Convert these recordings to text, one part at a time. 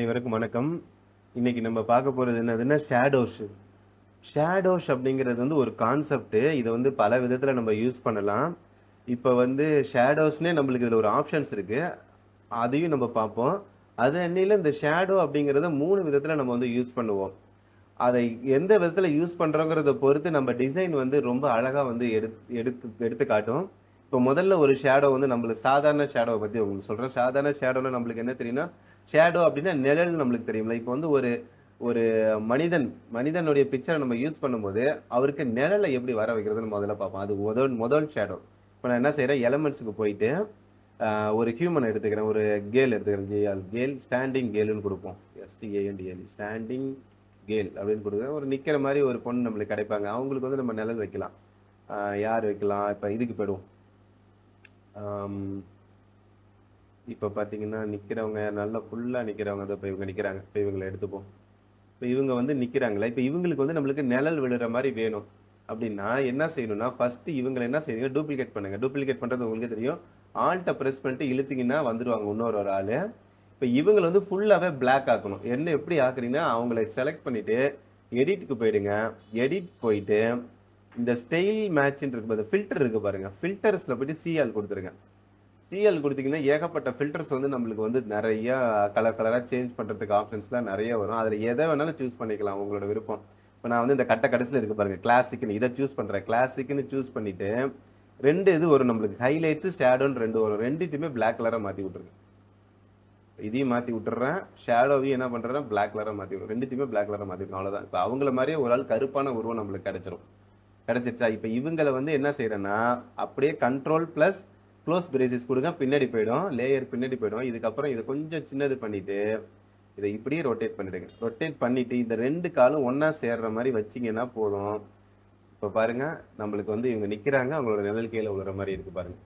அனைவருக்கும் வணக்கம். இன்னைக்கு நம்ம பார்க்க போறது என்னதுன்னா ஷேடோஸ். ஷேடோஸ் அப்படிங்கிறது வந்து ஒரு கான்செப்ட். இதை வந்து பல விதத்துல நம்ம யூஸ் பண்ணலாம். இப்போ வந்து ஷேடோஸ்னே நம்மளுக்கு இதுல ஒரு ஆப்ஷன்ஸ் இருக்கு. அதையும் நம்ம பார்ப்போம். அது அன்னில இந்த ஷேடோ அப்படிங்கிறத 3 விதத்துல நம்ம வந்து யூஸ் பண்ணுவோம். அதை எந்த விதத்துல யூஸ் பண்றோங்கிறத பொறுத்து நம்ம டிசைன் வந்து ரொம்ப அழகா வந்து எடுத்து எடுத்து காட்டும். இப்போ முதல்ல ஒரு ஷேடோ வந்து நம்மளுக்கு சாதாரண ஷேடோவை பத்தி உங்களுக்கு சொல்றேன். சாதாரண ஷேடோல நம்மளுக்கு என்ன தெரியும்னா, ஷேடோ அப்படின்னா நிழல் நம்மளுக்கு தெரியும்ல. இப்போ வந்து ஒரு ஒரு மனிதனுடைய பிக்சரை நம்ம யூஸ் பண்ணும்போது அவருக்கு நிழலை எப்படி வர வைக்கிறதுன்னு முதல்ல பார்ப்போம். அது முதல் முதல் ஷேடோ. இப்போ நான் என்ன செய்யறேன், எலமெண்ட்ஸுக்கு போயிட்டு ஒரு ஹியூமன் எடுத்துக்கிறேன், ஒரு கேல் எடுத்துக்கிறேன். கேல் ஸ்டாண்டிங் கேல்னு கொடுப்போம். STANDL ஸ்டாண்டிங் கேல் அப்படின்னு கொடுக்குறேன். ஒரு நிக்கிற மாதிரி ஒரு பொண்ணு நம்மளுக்கு கிடைப்பாங்க. அவங்களுக்கு வந்து நம்ம நிழல் வைக்கலாம். யார் வைக்கலாம், இப்போ இதுக்கு போயிடுவோம். இப்போ பார்த்தீங்கன்னா நிற்கிறவங்க நல்லா ஃபுல்லாக நிற்கிறவங்க தான். இப்போ இவங்க நிற்கிறாங்க. இப்போ இவங்களை எடுத்துப்போம். இப்போ இவங்க வந்து நிற்கிறாங்களே, இப்போ இவங்களுக்கு வந்து நம்மளுக்கு நிழல் விழுற மாதிரி வேணும் அப்படின்னா என்ன செய்யணும்னா, ஃபர்ஸ்ட் இவங்களை என்ன செய்யுங்க, டூப்ளிகேட் பண்ணுங்க. டூப்ளிகேட் பண்ணுறது உங்களுக்கு தெரியும். ஆல்ட்டை ப்ரெஸ் பண்ணிட்டு இழுத்தீங்கன்னா வந்துடுவாங்க இன்னொரு ஆள். இப்போ இவங்களை வந்து ஃபுல்லாகவே பிளாக் ஆக்கணும். என்ன எப்படி ஆக்குறீங்கன்னா, அவங்களை செலக்ட் பண்ணிட்டு எடிட்டுக்கு போயிடுங்க. எடிட் போயிட்டு இந்த ஸ்டைல் மேட்ச்ன்னு இருக்கு, ஃபில்டர் இருக்கு பாருங்க. ஃபில்டர்ஸ்ல போயிட்டு சிஎல் கொடுத்துருங்க. சிஎல் கொடுத்தீங்கன்னா ஏகப்பட்ட ஃபில்டர்ஸ் வந்து நம்மளுக்கு வந்து நிறைய கலராக சேஞ்ச் பண்ணுறதுக்கு ஆப்ஷன்ஸ்லாம் நிறைய வரும். அதில் எதை வேணாலும் சூஸ் பண்ணிக்கலாம், உங்களோட விருப்பம். இப்போ நான் வந்து இந்த கடைசியில் இருக்கு பாருங்க, கிளாசிக்னு இதை சூஸ் பண்ணுறேன். கிளாசிக்னு சூஸ் பண்ணிட்டு இது வரும் நம்மளுக்கு, ஹைலைட்ஸ் ஷேடோன்னு 2 வரும். ரெண்டுத்தையுமே பிளாக் கலராக மாற்றி விட்டுருங்க. இதையும் மாற்றி விட்டுறேன். ஷேடோவையும் என்ன பண்ணுறேன், பிளாக் கலராக மாற்றி விடுறேன். ரெண்டுத்தையுமே பிளாக் கலராக மாற்றிவிடும். அவ்வளோதான். இப்போ அவங்கள மாதிரியே ஒரு ஆள் கருப்பான உருவம் நம்மளுக்கு கிடைச்சிருச்சா. இப்போ இவங்களை வந்து என்ன செய்யறேன்னா, அப்படியே கண்ட்ரோல் ப்ளஸ் க்ளோஸ் பிரேசிஸ் கொடுங்க. பின்னாடி போயிடும், லேயர் பின்னாடி போயிடும். இதுக்கப்புறம் இதை கொஞ்சம் சின்னது பண்ணிட்டு இதை இப்படியே ரொட்டேட் பண்ணிடுங்க. ரொட்டேட் பண்ணிட்டு இந்த 2 காலும் ஒன்னா சேர்ற மாதிரி வச்சிங்கன்னா போதும். இப்போ பாருங்க, நம்மளுக்கு வந்து இவங்க நிற்கிறாங்க, அவங்களோட நிழல் கீழே விழுற மாதிரி இருக்கு பாருங்க.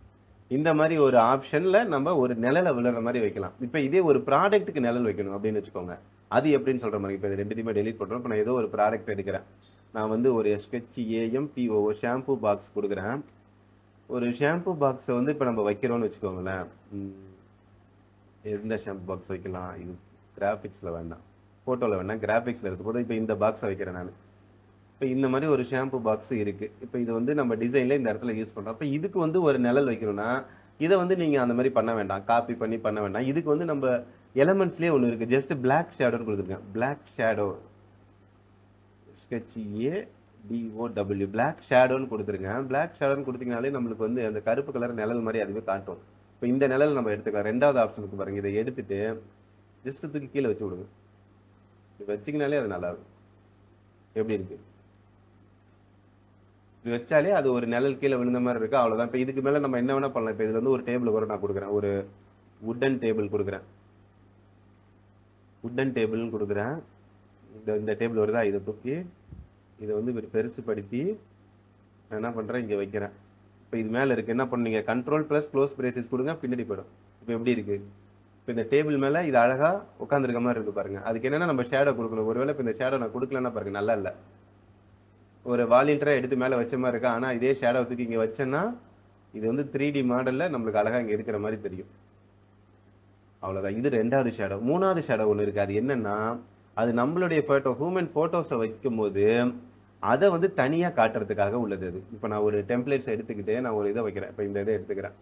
இந்த மாதிரி ஒரு ஆப்ஷன்ல நம்ம ஒரு நிழலை விழுற மாதிரி வைக்கலாம். இப்போ இதே ஒரு ப்ராடக்ட்டுக்கு நிழல் வைக்கணும் அப்படின்னு வச்சுக்கோங்க. அது எப்படின்னு சொல்ற மாதிரி, இப்போ இது ரெண்டுத்தையுமே டெலிட் பண்ணுறோம். இப்போ நான் ஏதோ ஒரு ப்ராடக்ட் எடுக்கிறேன். நான் வந்து ஒரு ஸ்கெட்ச் AMPO ஷாம்பு பாக்ஸ் கொடுக்குறேன். ஒரு ஷாம்பு பாக்ஸை வந்து இப்போ நம்ம வைக்கிறோம்னு வச்சுக்கோங்களேன். எந்த ஷாம்பு பாக்ஸ் வைக்கலாம், இது கிராஃபிக்ஸில் வேண்டாம், ஃபோட்டோவில் வேண்டாம், கிராஃபிக்ஸில் இருக்கும் போது இப்போ இந்த பாக்ஸை வைக்கிறேன் நான். இப்போ இந்த மாதிரி ஒரு ஷாம்பு பாக்ஸ் இருக்குது. இப்போ இது வந்து நம்ம டிசைனில் இந்த இடத்துல யூஸ் பண்ணுறோம். இப்போ இதுக்கு வந்து ஒரு நிழல் வைக்கணும்னா இதை வந்து நீங்கள் அந்த மாதிரி பண்ண வேண்டாம், காப்பி பண்ண வேண்டாம். இதுக்கு வந்து நம்ம எலமெண்ட்ஸ்லேயே ஒன்று இருக்குது, ஜஸ்ட் பிளாக் ஷேடோன்னு கொடுத்துருக்கேன். Black shadow sketch DOW black ஷேடோன்னு கொடுத்துருங்க. பிளாக் ஷேடோன்னு கொடுத்தீங்கனாலே நம்மளுக்கு வந்து அந்த கருப்பு கலர் நிழல் மாதிரி அதுவே காட்டும். இப்போ இந்த நிழல் நம்ம எடுத்துக்கலாம். 2வது ஆப்ஷனுக்கு பாருங்க, இதை எடுத்துட்டு ஜஸ்ட் தூக்கி கீழே வச்சு விடுங்க. இது வச்சிங்கனாலே அது நல்லா இருக்கும். எப்படி இருக்கு, இது வச்சாலே அது ஒரு நிழல் கீழே விழுந்த மாதிரி இருக்கு. அவ்வளோதான். இப்போ இதுக்கு மேலே நம்ம என்ன வேணா பண்ணலாம். இப்போ இதுல வந்து ஒரு டேபிள் கூட நான் கொடுக்குறேன், ஒரு வுட்டன் டேபிள் கொடுக்குறேன். வுட்டன் டேபிள்னு கொடுக்குறேன். இந்த டேபிள் வருதா, இதை தூக்கி இதை வந்து பெருசுப்படுத்தி நான் என்ன பண்ணுறேன், இங்கே வைக்கிறேன். இப்போ இது மேலே இருக்குது, என்ன பண்ணுங்க, கண்ட்ரோல் ப்ளஸ் க்ளோஸ் பிரேசஸ் கொடுங்க, பின்னாடி போயிடும். இப்போ எப்படி இருக்குது, இப்போ இந்த டேபிள் மேலே இது அழகாக உட்காந்துருக்க மாதிரி இருக்குது பாருங்க. அதுக்கு என்னென்னா நம்ம ஷேடோ கொடுக்கணும். ஒருவேளை இப்போ இந்த ஷேடோ நான் கொடுக்கலன்னா பாருங்க, நல்லா இல்லை, ஒரு வாலண்டியராக எடுத்து மேலே வச்ச மாதிரி இருக்கா. ஆனால் இதே ஷேடோ தூக்கி இங்கே வச்சேன்னா இது வந்து 3D மாடலில் நம்மளுக்கு அழகாக இங்கே இருக்கிற மாதிரி தெரியும். அவ்வளோதான். இது 2வது ஷேடோ. 3வது ஷேடோ ஒன்று இருக்குது. அது என்னென்னா, அது நம்மளுடைய ஃபோட்டோ, ஹியூமன் ஃபோட்டோஸை வைக்கும்போது அதை வந்து தனியாக காட்டுறதுக்காக உள்ளது அது. இப்போ நான் ஒரு டெம்ப்ளேட்ஸ் எடுத்துக்கிட்டு நான் ஒரு இதை வைக்கிறேன். இப்போ இந்த இதை எடுத்துக்கிறேன்,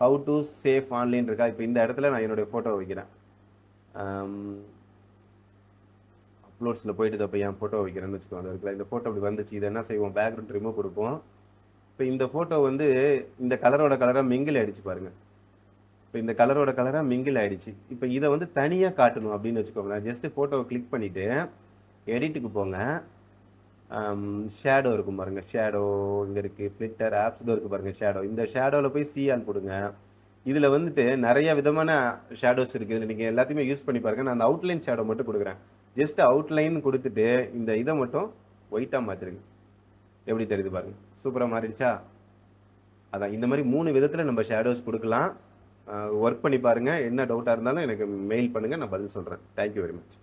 ஹவு டு சேஃப் ஆன்லைன் இருக்கா. இப்போ இந்த இடத்துல நான் என்னுடைய ஃபோட்டோ வைக்கிறேன். அப்லோட்ஸில் போயிட்டு இப்போ என் ஃபோட்டோ வைக்கிறேன்னு வச்சுக்கோங்க. இருக்குல்ல, இந்த ஃபோட்டோ அப்படி வந்துச்சு. இதை என்ன செய்வோம், பேக்ரவுண்ட் ரிமூவ் கொடுப்போம். இப்போ இந்த ஃபோட்டோ வந்து இந்த கலரோட கலராக மிங்கிள் ஆகிடுச்சு பாருங்கள். இப்போ இந்த கலரோட கலராக மிங்கிள் ஆகிடுச்சு. இப்போ இதை வந்து தனியாக காட்டணும் அப்படின்னு வச்சுக்கோங்களேன். ஜஸ்ட்டு ஃபோட்டோவை கிளிக் பண்ணிவிட்டு எடிட்டுக்கு போங்க. ஷேடோ இருக்கும் பாருங்கள், ஷேடோ இங்கே இருக்குது, ஃப்ளிட்டர் ஆப்ஸ் இதோ இருக்குது பாருங்கள், ஷேடோ. இந்த ஷேடோவில் போய் சிஆல் கொடுங்க. இதில் வந்துட்டு நிறைய விதமான ஷேடோஸ் இருக்குது. இதில் நீங்கள் எல்லாத்தையுமே யூஸ் பண்ணி பாருங்கள். நான் அந்த அவுட்லைன் ஷேடோ மட்டும் கொடுக்குறேன். ஜஸ்ட் அவுட்லைன் கொடுத்துட்டு இந்த இதை மட்டும் ஒயிட்டாக மாற்றிருங்க. எப்படி தெரியுது பாருங்க, சூப்பராக மாறிடுச்சா. அதான் இந்த மாதிரி 3 விதத்தில் நம்ம ஷேடோஸ் கொடுக்கலாம். ஒர்க் பண்ணி பாருங்கள். என்ன டவுட்டாக இருந்தாலும் எனக்கு மெயில் பண்ணுங்கள், நான் பதில் சொல்கிறேன். Thank you very much.